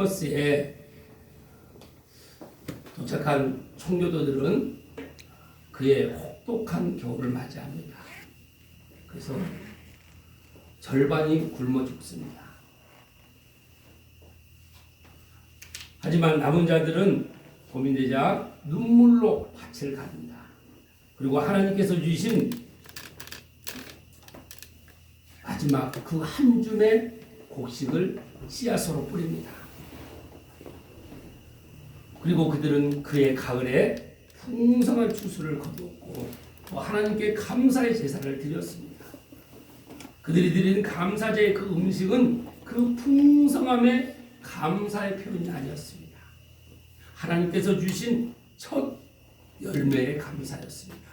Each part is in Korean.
버스에 도착한 총교도들은 그의 혹독한 겨울을 맞이합니다. 그래서 절반이 굶어 죽습니다. 하지만 남은 자들은 고민되자 눈물로 밭을 갑니다. 그리고 하나님께서 주신 마지막 그 한 줌의 곡식을 씨앗으로 뿌립니다. 그리고 그들은 그의 가을에 풍성한 추수를 거두었고 또 하나님께 감사의 제사를 드렸습니다. 그들이 드린 감사제의 그 음식은 그 풍성함의 감사의 표현이 아니었습니다. 하나님께서 주신 첫 열매의 감사였습니다.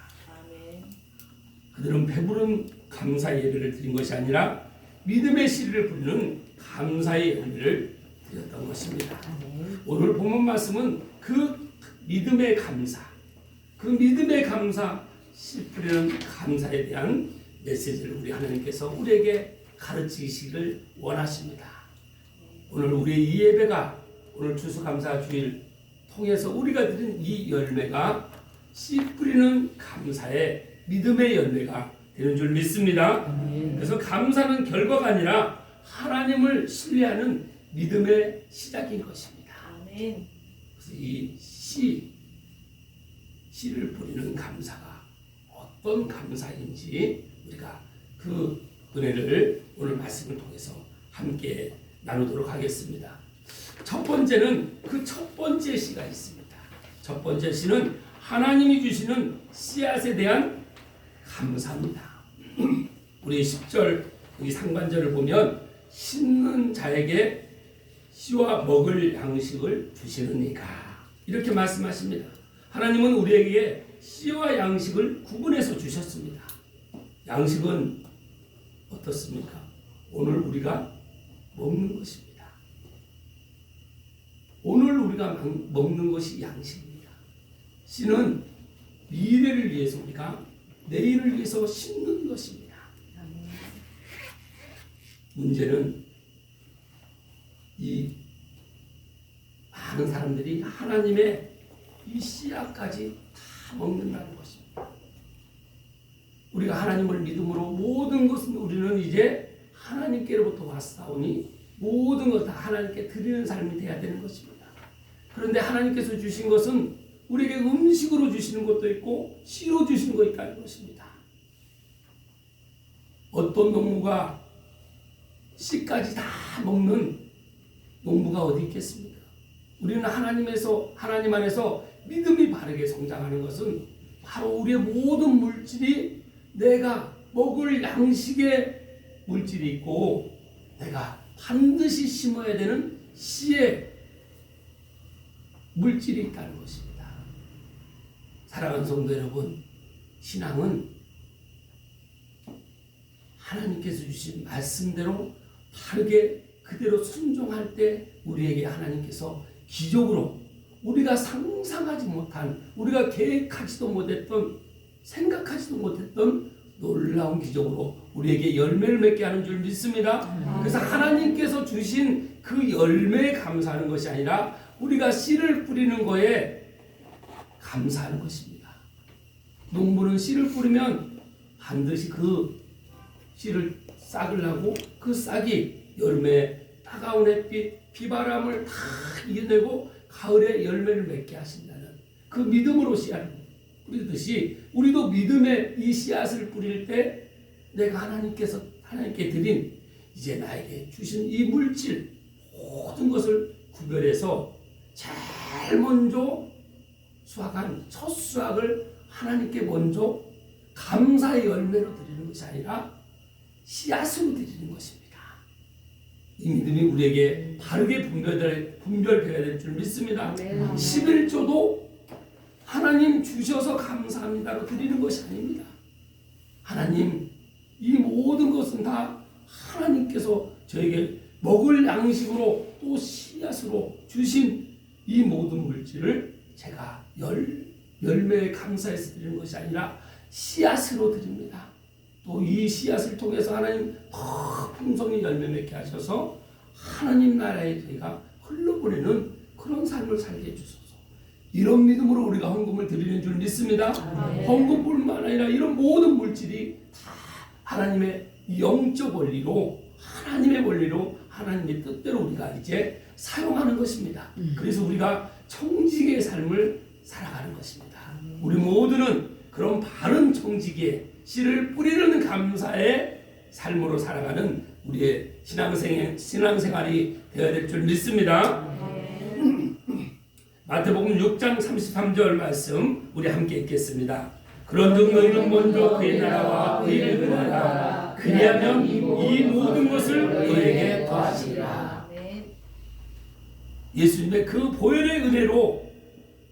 그들은 배부른 감사의 예배를 드린 것이 아니라 믿음의 씨를 부리는 감사의 열매를 드렸던 것입니다. 오늘 본문 말씀은 그 믿음의 감사, 그 믿음의 감사, 씨 뿌리는 감사에 대한 메시지를 우리 하나님께서 우리에게 가르치시기를 원하십니다. 오늘 우리의 이 예배가 오늘 추수감사주일 통해서 우리가 드린 이 열매가 씨 뿌리는 감사의 믿음의 열매가 되는 줄 믿습니다. 그래서 감사는 결과가 아니라 하나님을 신뢰하는 믿음의 시작인 것입니다. 그래서 이 씨를 뿌리는 감사가 어떤 감사인지 우리가 그 은혜를 오늘 말씀을 통해서 함께 나누도록 하겠습니다. 첫 번째는 그 첫 번째 씨가 있습니다. 첫 번째 씨는 하나님이 주시는 씨앗에 대한 감사입니다. 우리 10절 이 상반절을 보면 심는 자에게 씨와 먹을 양식을 주시느니가 이렇게 말씀하십니다. 하나님은 우리에게 씨와 양식을 구분해서 주셨습니다. 양식은 어떻습니까? 오늘 우리가 먹는 것입니다. 오늘 우리가 먹는 것이 양식입니다. 씨는 미래를 위해서 우리가 내일을 위해서 심는 것입니다. 문제는 이 많은 사람들이 하나님의 이 씨앗까지 다 먹는다는 것입니다. 우리가 하나님을 믿음으로 모든 것은 우리는 이제 하나님께로부터 왔사오니 모든 것 다 하나님께 드리는 삶이 되어야 되는 것입니다. 그런데 하나님께서 주신 것은 우리에게 음식으로 주시는 것도 있고 씨로 주시는 것도 있다는 것입니다. 어떤 농부가 씨까지 다 먹는 농부가 어디 있겠습니까? 우리는 하나님 안에서 믿음이 바르게 성장하는 것은 바로 우리의 모든 물질이 내가 먹을 양식의 물질이 있고 내가 반드시 심어야 되는 씨의 물질이 있다는 것입니다. 사랑하는 성도 여러분, 신앙은 하나님께서 주신 말씀대로 바르게 그대로 순종할 때 우리에게 하나님께서 기적으로 우리가 상상하지 못한, 우리가 계획하지도 못했던, 생각하지도 못했던 놀라운 기적으로 우리에게 열매를 맺게 하는 줄 믿습니다. 그래서 하나님께서 주신 그 열매에 감사하는 것이 아니라 우리가 씨를 뿌리는 거에 감사하는 것입니다. 농부는 씨를 뿌리면 반드시 그 씨를 싹을 나고 그 싹이 여름에 따가운 햇빛, 비바람을 다 이겨내고 가을에 열매를 맺게 하신다는 그 믿음으로 씨앗을 뿌리듯이 우리도 믿음의 이 씨앗을 뿌릴 때 내가 하나님께 드린 이제 나에게 주신 이 물질 모든 것을 구별해서 제일 먼저 수확한 첫 수확을 하나님께 먼저 감사의 열매로 드리는 것이 아니라 씨앗으로 드리는 것입니다. 이 믿음이 우리에게 바르게 분별되어야 될 줄 믿습니다. 11조도 하나님 주셔서 감사합니다로 드리는 것이 아닙니다. 하나님, 이 모든 것은 다 하나님께서 저에게 먹을 양식으로 또 씨앗으로 주신 이 모든 물질을 제가 열매에 감사해서 드리는 것이 아니라 씨앗으로 드립니다. 또 이 씨앗을 통해서 하나님 더 풍성히 열매 맺게 하셔서 하나님 나라의 저희가 흘러 흘려보내는 그런 삶을 살게 해주소서. 이런 믿음으로 우리가 헌금을 드리는 줄 믿습니다. 헌금뿐만 아니라 이런 모든 물질이 다 하나님의 영적 원리로, 하나님의 원리로, 하나님의 뜻대로 우리가 이제 사용하는 것입니다. 그래서 우리가 청지기의 삶을 살아가는 것입니다. 우리 모두는 그런 바른 청지기의 씨를 뿌리는 감사의 삶으로 살아가는 우리의 신앙생활이 되어야 될 줄 믿습니다. 마태복음 6장 33절 말씀 우리 함께 읽겠습니다. 그런즉 너희는 먼저 그의 나라와 그의 의를 구하라. 그리하면 이 모든 것을 너희에게 더하시리라. 예수님의 그 보혈의 은혜로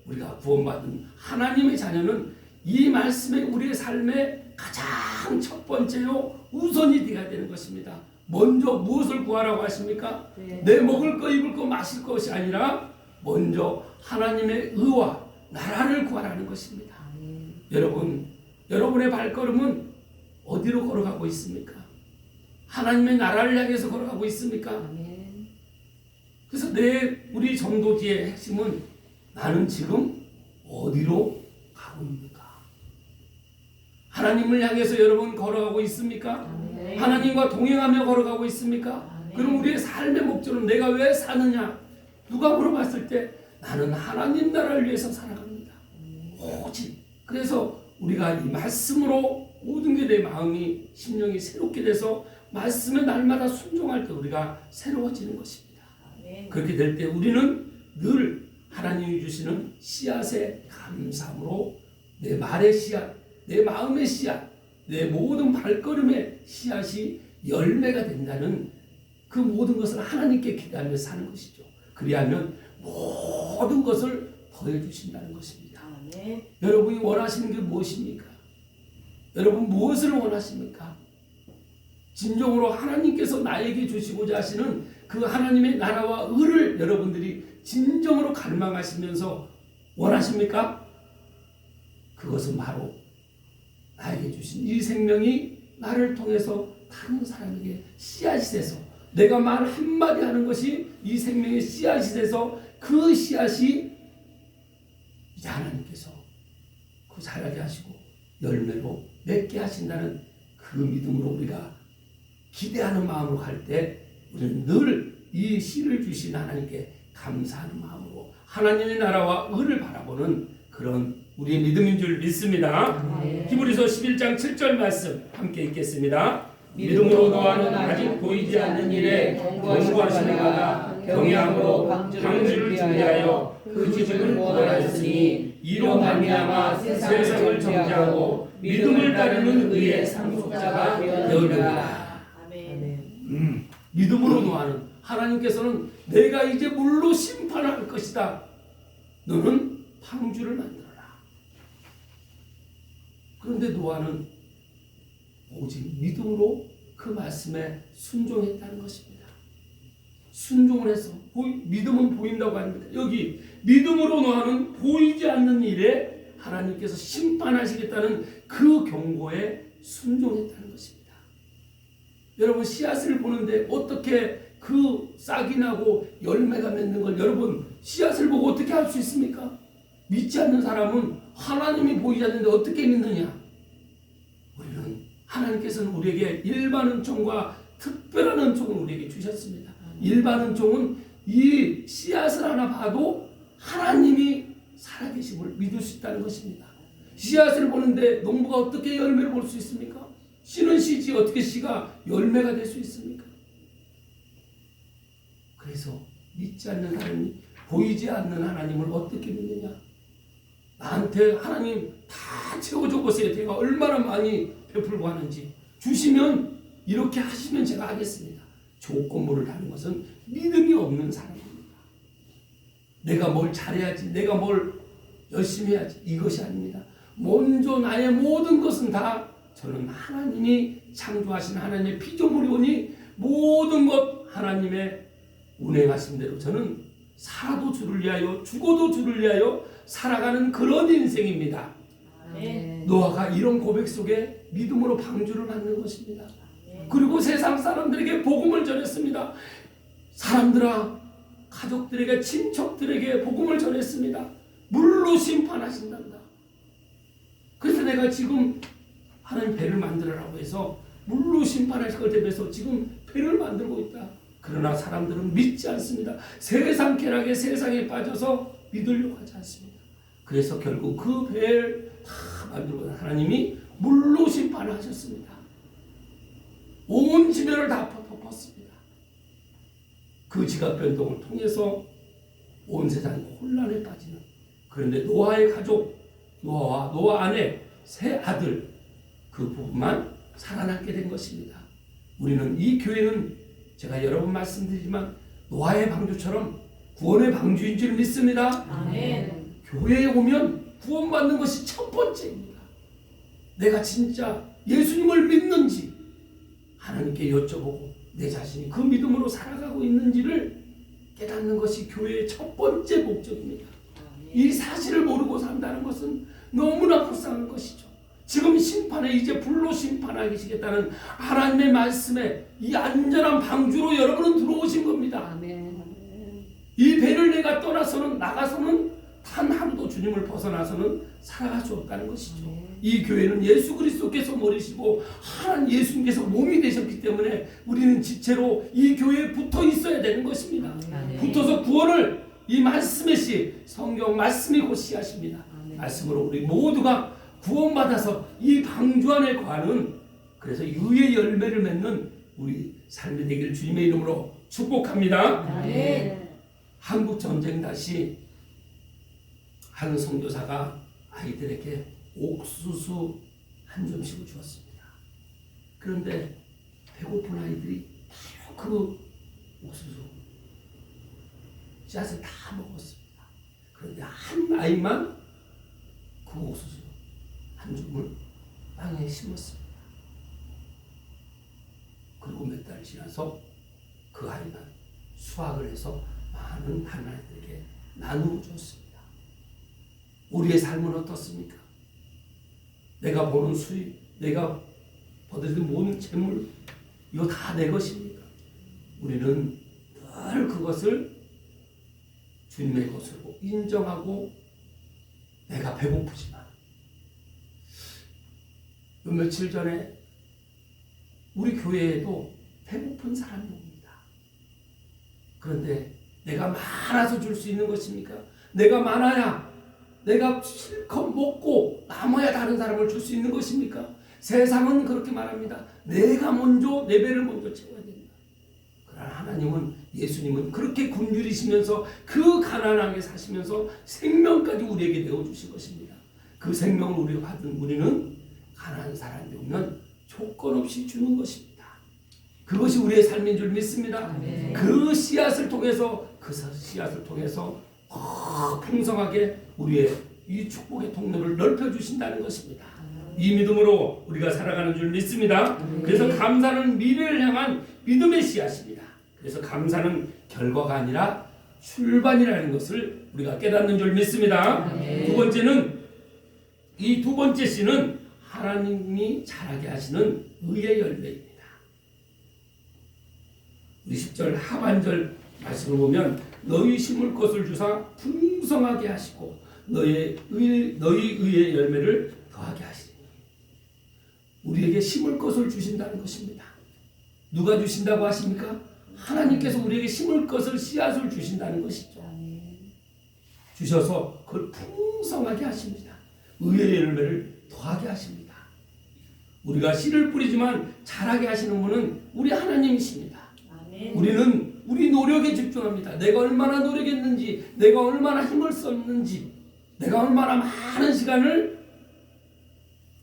우리가 구원받은 하나님의 자녀는 이 말씀이 우리의 삶의 가장 첫 번째요 우선이 되어야 되는 것입니다. 먼저 무엇을 구하라고 하십니까? 내 먹을 거, 입을 거, 마실 것이 아니라 먼저 하나님의 의와 나라를 구하라는 것입니다. 여러분의 발걸음은 어디로 걸어가고 있습니까? 하나님의 나라를 향해서 걸어가고 있습니까? 그래서 우리 전도지의 핵심은 나는 지금 어디로 가고 있는가? 하나님을 향해서 여러분 걸어가고 있습니까? 하나님과 동행하며 걸어가고 있습니까? 그럼 우리의 삶의 목적은 내가 왜 사느냐? 누가 물어봤을 때 나는 하나님 나라를 위해서 살아갑니다. 오직 그래서 우리가 이 말씀으로 모든 게 내 마음이 심령이 새롭게 돼서 말씀에 날마다 순종할 때 우리가 새로워지는 것입니다. 그렇게 될 때 우리는 늘 하나님이 주시는 씨앗의 감사함으로 내 말의 씨앗, 내 마음의 씨앗, 내 모든 발걸음의 씨앗이 열매가 된다는 그 모든 것을 하나님께 기대하며 사는 것이죠. 그리하면 모든 것을 더해 주신다는 것입니다. 여러분이 원하시는 게 무엇입니까? 여러분 무엇을 원하십니까? 진정으로 하나님께서 나에게 주시고자 하시는 그 하나님의 나라와 의를 여러분들이 진정으로 갈망하시면서 원하십니까? 그것은 바로 나에게 주신 이 생명이 나를 통해서 다른 사람에게 씨앗이 돼서 내가 말 한마디 하는 것이 이 생명의 씨앗이 돼서 그 씨앗이 이제 하나님께서 그 자라게 하시고 열매로 맺게 하신다는 그 믿음으로 우리가 기대하는 마음으로 갈 때 우리는 늘 이 씨를 주신 하나님께 감사하는 마음으로 하나님의 나라와 의를 바라보는 그런 우리의 믿음인 줄 믿습니다. 히브리서 11장 7절 말씀 함께 읽겠습니다. 믿음으로 노아는 아직 보이지 않는 일에 경고하시는 가다 경외함으로 방주를 준비하여 그 집을 구원하였으니 이로 말미암아 세상을 정죄하고 믿음을 따르는 의의 상속자가 되었느니라. 믿음으로 노아는 하나님께서는 내가 이제 물로 심판할 것이다. 너는 방주를 만들어라. 그런데 노아는 오직 믿음으로 그 말씀에 순종했다는 것입니다. 순종을 해서 믿음은 보인다고 합니다. 여기 믿음으로 노아는 보이지 않는 일에 하나님께서 심판하시겠다는 그 경고에 순종했다는 것입니다. 여러분 씨앗을 보는데 어떻게 그 싹이 나고 열매가 맺는 걸 여러분 씨앗을 보고 어떻게 할 수 있습니까? 믿지 않는 사람은 하나님이 보이지 않는데 어떻게 믿느냐? 우리는 하나님께서는 우리에게 일반 은총과 특별한 은총을 우리에게 주셨습니다. 일반 은총은 이 씨앗을 하나 봐도 하나님이 살아계심을 믿을 수 있다는 것입니다. 씨앗을 보는데 농부가 어떻게 열매를 볼 수 있습니까? 씨는 씨지 어떻게 씨가 열매가 될 수 있습니까? 그래서 믿지 않는 하나님, 보이지 않는 하나님을 어떻게 믿느냐? 나한테 하나님 다 채워줘 보세요. 제가 얼마나 많이 베풀고 하는지 주시면 이렇게 하시면 제가 하겠습니다. 조건부를 하는 것은 믿음이 없는 사람입니다. 내가 뭘 잘해야지, 내가 뭘 열심히 해야지, 이것이 아닙니다. 먼저 나의 모든 것은 다 저는 하나님이 창조하신 하나님의 피조물이 오니 모든 것 하나님의 운행하신 대로 저는 살아도 주를 위하여 죽어도 주를 위하여 살아가는 그런 인생입니다. 노아가 이런 고백 속에 믿음으로 방주를 만든 것입니다. 그리고 세상 사람들에게 복음을 전했습니다. 사람들아 가족들에게 친척들에게 복음을 전했습니다. 물로 심판하신단다. 그래서 내가 지금 하나님 배를 만들어라고 해서 물로 심판하실 걸 대비해서 지금 배를 만들고 있다. 그러나 사람들은 믿지 않습니다. 세상 쾌락에 세상에 빠져서 믿으려고 하지 않습니다. 그래서 결국 그 배를 다 만들고 하나님이 물로 심판하셨습니다. 온 지면을 다 덮었습니다. 그 지각 변동을 통해서 온 세상이 혼란에 빠지는, 그런데 노아의 가족, 노아와 노아 아내 세 아들 그 부분만 살아남게 된 것입니다. 우리는 이 교회는 제가 여러 번 말씀드리지만 노아의 방주처럼 구원의 방주인 줄 믿습니다. 아멘. 교회에 오면 구원받는 것이 첫 번째입니다. 내가 진짜 예수님을 믿는지 하나님께 여쭤보고 내 자신이 그 믿음으로 살아가고 있는지를 깨닫는 것이 교회의 첫 번째 목적입니다. 이 사실을 모르고 산다는 것은 너무나 불쌍한 것이죠. 지금 심판에 이제 불로 심판하시겠다는 하나님의 말씀에 이 안전한 방주로 여러분은 들어오신 겁니다. 아멘. 이 배를 내가 떠나서는 나가서는 단 하루도 주님을 벗어나서는 살아갈 수 없다는 것이죠. 이 교회는 예수 그리스도께서 머리시고 하나님 예수님께서 몸이 되셨기 때문에 우리는 지체로 이 교회에 붙어 있어야 되는 것입니다. 붙어서 구원을 이 말씀의 시, 성경 말씀이 곧 씨앗입니다. 말씀으로 우리 모두가 구원받아서 이 방주 안에 거하는, 그래서 유의 열매를 맺는 우리 삶이 되기를 주님의 이름으로 축복합니다. 아멘. 한국 전쟁 다시 한 선교사가 아이들에게 옥수수 한 점씩을 주었습니다. 그런데 배고픈 아이들이 바로 그 옥수수 씨앗을 다 먹었습니다. 그런데 한 아이만 그 옥수수 한 줌을 땅에 심었습니다. 그리고 몇 달 지나서 그 아이는 수확을 해서 많은 다른 아이들에게 나누어 줬습니다. 우리의 삶은 어떻습니까? 내가 버는 수입, 내가 얻은 모든 재물, 이거 다 내 것입니까? 우리는 늘 그것을 주님의 것으로 인정하고, 내가 배고프지만 며칠 전에 우리 교회에도 배고픈 사람이 옵니다. 그런데 내가 많아서 줄 수 있는 것입니까? 내가 많아야 내가 실컷 먹고 남아야 다른 사람을 줄 수 있는 것입니까? 세상은 그렇게 말합니다. 내가 먼저 내 배를 먼저 채워야 된다. 그러나 하나님은, 예수님은 그렇게 굶주리시면서 그 가난하게 사시면서 생명까지 우리에게 내어주신 것입니다. 그 생명을 우리가 받은 우리는 가난한 사람이 오면 조건 없이 주는 것입니다. 그것이 우리의 삶인 줄 믿습니다. 네. 그 씨앗을 통해서 풍성하게 우리의 이 축복의 통로를 넓혀주신다는 것입니다. 이 믿음으로 우리가 살아가는 줄 믿습니다. 그래서 감사는 미래를 향한 믿음의 씨앗입니다. 그래서 감사는 결과가 아니라 출발이라는 것을 우리가 깨닫는 줄 믿습니다. 두 번째는, 이 두 번째 씨는 하나님이 자라게 하시는 의의 열매입니다. 우리 10절 하반절 말씀을 보면 너희 심을 것을 주사 풍성하게 하시고 너희 의의 열매를 더하게 하시니, 우리에게 심을 것을 주신다는 것입니다. 누가 주신다고 하십니까? 하나님께서 우리에게 심을 것을, 씨앗을 주신다는 것이죠. 주셔서 그걸 풍성하게 하십니다. 의의 열매를 더하게 하십니다. 우리가 씨를 뿌리지만 자라게 하시는 분은 우리 하나님이십니다. 우리는 우리 노력에 집중합니다. 내가 얼마나 노력했는지, 내가 얼마나 힘을 썼는지, 내가 얼마나 많은 시간을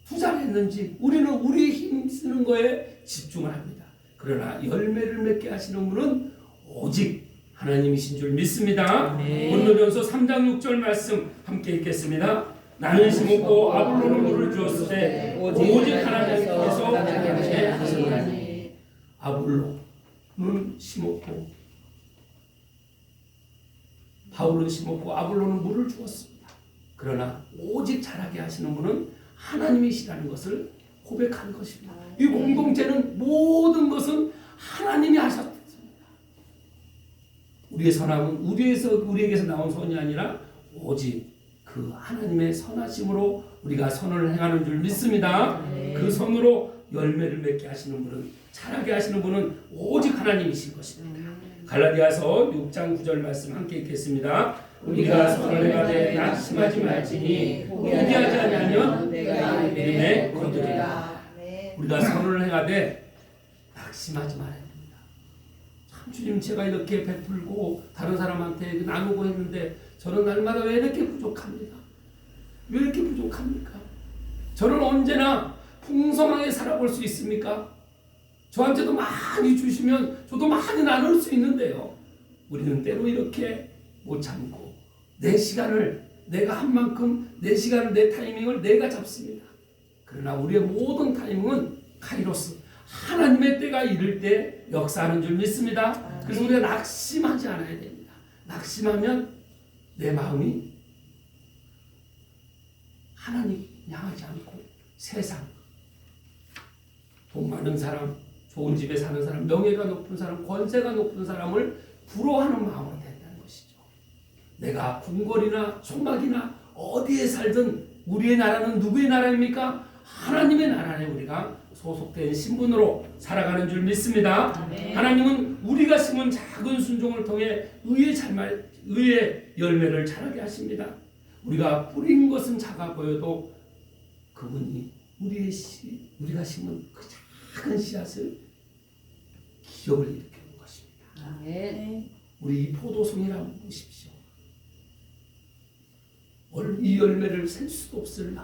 투자를 했는지, 우리는 우리 힘 쓰는 거에 집중을 합니다. 그러나 열매를 맺게 하시는 분은 오직 하나님이신 줄 믿습니다. 고린도전서 3장 6절 말씀 함께 읽겠습니다. 나는 심었고 아볼로는 물을 주었을 때 오직 하나님께서 자라게 하시노니. 아볼로는 심었고 바울은 심었고 아볼로는 물을 주었습니다. 그러나 오직 자라게 하시는 분은 하나님이시라는 것을 고백한 것입니다. 이 공동체는 모든 것은 하나님이 하셨습니다. 우리의 선함은 우리에게서 나온 선이 아니라 오직 그 하나님의 선하심으로 우리가 선을 행하는 줄 믿습니다. 그 선으로 열매를 맺게 하시는 분은, 자라게 하시는 분은 오직 하나님이신 것입니다. 갈라디아서 6장 9절 말씀 함께 읽겠습니다. 우리가 선을 행하되 낙심하지 말지니 포기하지 아니하면 내가 이름에 거두리라. 우리가 선을 행하되 낙심하지 말아야 됩니다. 참 주님, 제가 이렇게 베풀고 다른 사람한테 나누고 했는데 저는 날마다 왜 이렇게 부족합니다. 왜 이렇게 부족합니까? 저는 언제나 풍성하게 살아볼 수 있습니까? 저한테도 많이 주시면 저도 많이 나눌 수 있는데요. 우리는 때로 이렇게 못 참고 내 시간을, 내가 한 만큼 내 시간을, 내 타이밍을 내가 잡습니다. 그러나 우리의 모든 타이밍은 카이로스, 하나님의 때가 이를 때 역사하는 줄 믿습니다. 그래서 우리가 낙심하지 않아야 됩니다. 낙심하면 내 마음이 하나님 향하지 않고 세상, 돈 많은 사람, 좋은 집에 사는 사람, 명예가 높은 사람, 권세가 높은 사람을 부러워하는 마음으로 된다는 것이죠. 내가 궁궐이나 총막이나 어디에 살든 우리의 나라는 누구의 나라입니까? 하나님의 나라에 우리가 소속된 신분으로 살아가는 줄 믿습니다. 하나님은 우리가 심은 작은 순종을 통해 의의 열매를 자라게 하십니다. 우리가 뿌린 것은 작아 보여도 그분이 우리가 심은 그 작은 씨앗을 기적을 일으키는 것입니다. 우리 이 포도송이라 보십시오. 이 열매를 셀 수도 없을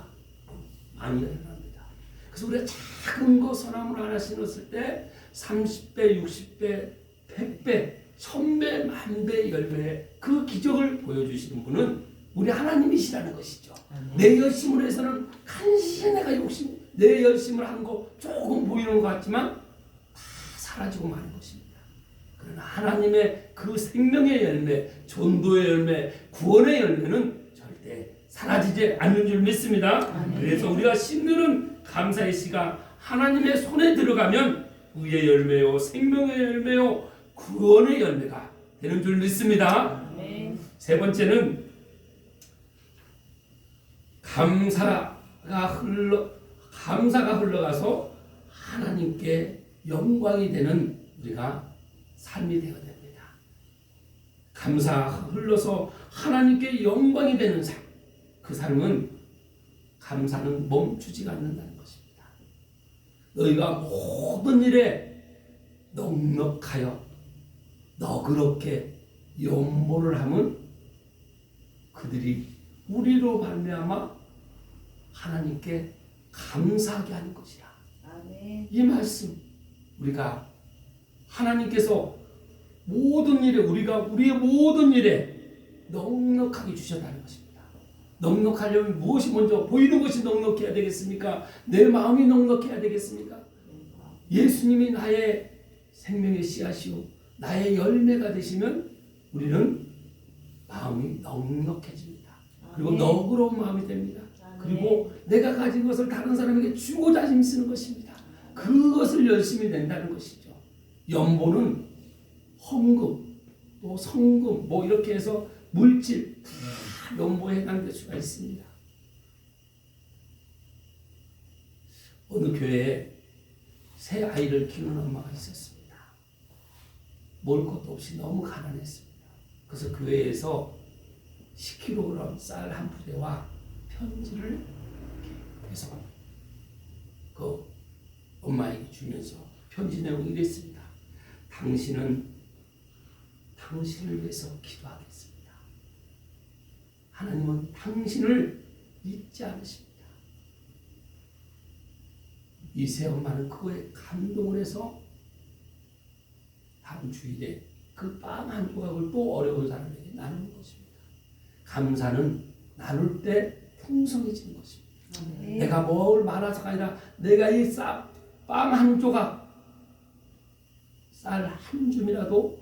많이 일어납니다. 그래서 우리가 작은 거 선함을 하나 심었을 때 30배, 60배, 100배, 1000배, 만배 열매, 그 기적을 보여주시는 분은 우리 하나님이시라는 것이죠. 내 열심으로 해서는 간신히 내가 내 열심을 한 거 조금 보이는 것 같지만 다 사라지고 마는 것입니다. 그러나 하나님의 그 생명의 열매, 전도의 열매, 구원의 열매는 절대 사라지지 않는 줄 믿습니다. 그래서 우리가 심는 감사의 씨가 하나님의 손에 들어가면 의의 열매요, 생명의 열매요, 구원의 열매가 되는 줄 믿습니다. 세 번째는 감사가 흘러가서 하나님께 영광이 되는 우리가 삶이 되어야 됩니다. 감사가 흘러서 하나님께 영광이 되는 삶, 그 삶은 감사는 멈추지 않는다는 것입니다. 너희가 모든 일에 넉넉하여 너그럽게 연모를 하면 그들이 우리로 말미암아 하나님께 감사하게 하는 것이라. 이 말씀, 우리가 하나님께서 모든 일에, 우리의 모든 일에 넉넉하게 주셨다는 것입니다. 넉넉하려면 무엇이 먼저, 보이는 것이 넉넉해야 되겠습니까? 내 마음이 넉넉해야 되겠습니까? 예수님이 나의 생명의 씨앗이요 나의 열매가 되시면 우리는 마음이 넉넉해집니다. 그리고 너그러운 마음이 됩니다. 그리고 내가 가진 것을 다른 사람에게 주고자 힘쓰는 것입니다. 그것을 열심히 낸다는 것이죠. 연보는 헌금, 또 성금, 이렇게 해서 물질 다 연보에 해당될 수가 있습니다. 어느 교회에 새 아이를 키우는 엄마가 있었습니다. 먹을 것도 없이 너무 가난했습니다. 그래서 교회에서 10kg 쌀 한 푸대와 편지를 해서 그 엄마에게 주면서 편지 내용이 이랬습니다. 당신을 위해서 기도하겠습니다. 하나님은 당신을 잊지 않으십니다. 이 새 엄마는 그거에 감동을 해서 다음 주일에 그 빵 한 조각을 또 어려운 사람에게 나누는 것입니다. 감사는 나눌 때 풍성해지는 것입니다. 내가 뭘 말아서가 아니라 내가 이 빵 한 조각, 쌀 한 줌이라도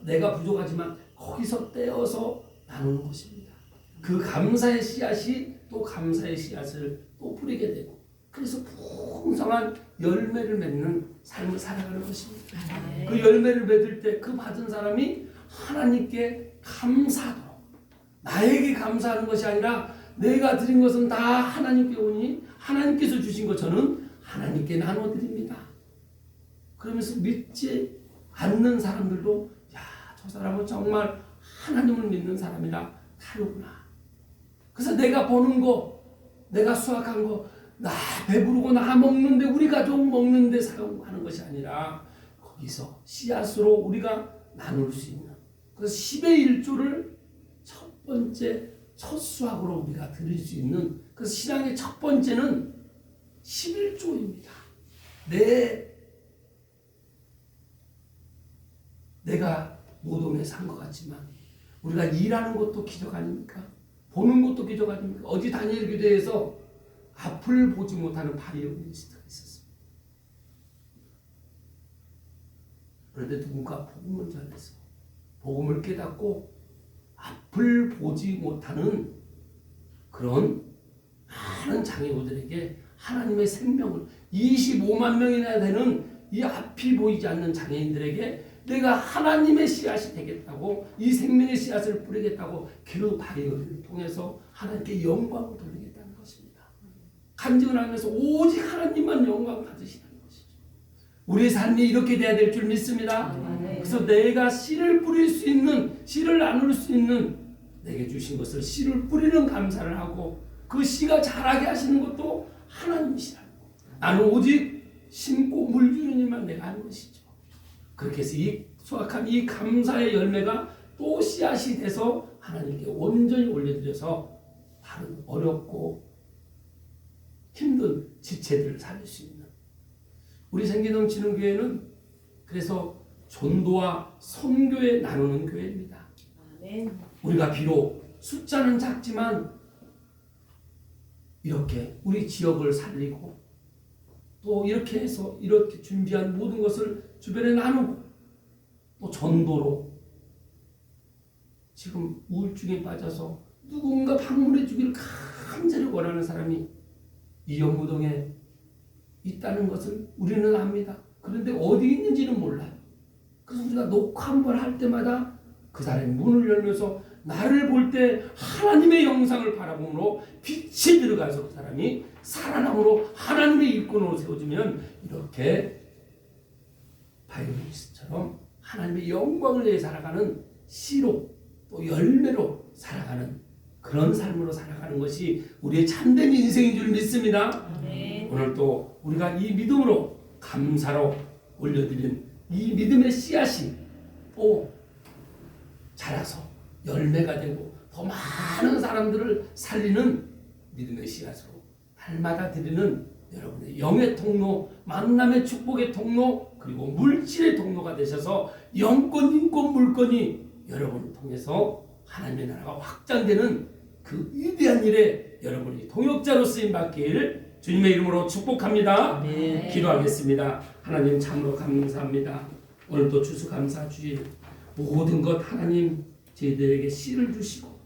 내가 부족하지만 거기서 떼어서 나누는 것입니다. 그 감사의 씨앗이 또 감사의 씨앗을 또 뿌리게 되고, 그래서 풍성한 열매를 맺는 삶을 살아가는 것입니다. 그 열매를 맺을 때 그 받은 사람이 하나님께 감사하도록, 나에게 감사하는 것이 아니라 내가 드린 것은 다 하나님께 오니 하나님께서 주신 것 저는 하나님께 나눠드립니다. 그러면서 믿지 않는 사람들도 야, 저 사람은 정말 하나님을 믿는 사람이라 다르구나. 그래서 내가 버는 거, 내가 수확한 거, 나 배부르고 나 먹는데 우리 가족 먹는데 사용하는 것이 아니라 거기서 씨앗으로 우리가 나눌 수 있는, 그래서 10의 1조를 첫 번째 첫 수확으로 우리가 드릴 수 있는, 그래서 신앙의 첫 번째는 11조입니다. 내가 모동에 산 것 같지만 우리가 일하는 것도 기적 아닙니까? 보는 것도 기적 아닙니까? 어제 다니엘 교대에서 앞을 보지 못하는 바리오니스트가 있었습니다. 그런데 누군가 복음을 전해서 복음을 깨닫고 앞을 보지 못하는 그런 많은 장애우들에게 하나님의 생명을, 25만 명이나 되는 이 앞이 보이지 않는 장애인들에게 내가 하나님의 씨앗이 되겠다고, 이 생명의 씨앗을 뿌리겠다고 그 바리오를 통해서 하나님께 영광을 돌리겠다는 것입니다. 간증을 하면서 오직 하나님만 영광 받으시는 것이죠. 우리의 삶이 이렇게 돼야 될 줄 믿습니다. 그래서 내가 씨를 뿌릴 수 있는, 씨를 나눌 수 있는, 내게 주신 것을 씨를 뿌리는 감사를 하고 그 씨가 자라게 하시는 것도 하나님이시라고, 나는 오직 심고 물 주는 일만 내가 하는 것이죠. 그렇게 해서 이 수확한 이 감사의 열매가 또 씨앗이 돼서 하나님께 온전히 올려드려서 다른 어렵고 힘든 지체들을 살릴 수 있는, 우리 생기 넘치는 교회는 그래서 전도와 선교에 나누는 교회입니다. 아멘. 우리가 비록 숫자는 작지만 이렇게 우리 지역을 살리고 또 이렇게 해서 이렇게 준비한 모든 것을 주변에 나누고 또 전도로 지금 우울증에 빠져서 누군가 방문해 주기를 간절히 원하는 사람이 이 연무동에 있다는 것을 우리는 압니다. 그런데 어디 있는지는 몰라요. 그래서 우리가 녹화 한 번 할 때마다 그 사람이 문을 열면서 나를 볼 때 하나님의 영상을 바라보므로 빛이 들어가서 그 사람이 살아남으로 하나님의 일꾼으로 세워지면 이렇게 바이올리스트처럼 하나님의 영광을 위해 살아가는 씨로 또 열매로 살아가는 그런 삶으로 살아가는 것이 우리의 참된 인생인 줄 믿습니다. 네. 오늘 또 우리가 이 믿음으로 감사로 올려드린 이 믿음의 씨앗이 또 자라서 열매가 되고 더 많은 사람들을 살리는 믿음의 씨앗으로 날마다 드리는 여러분의 영의 통로, 만남의 축복의 통로, 그리고 물질의 통로가 되셔서 영권, 인권, 물권이 여러분을 통해서 하나님의 나라가 확장되는 그 위대한 일에 여러분이 동역자로 쓰임받기를 주님의 이름으로 축복합니다. 네. 기도하겠습니다. 하나님 참으로 감사합니다. 오늘도 추수감사 주일 모든 것 하나님 저희들에게 씨를 주시고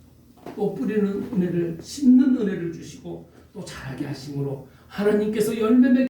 또 뿌리는 은혜를, 심는 은혜를 주시고 또 자라게 하심으로 하나님께서 열매 맺게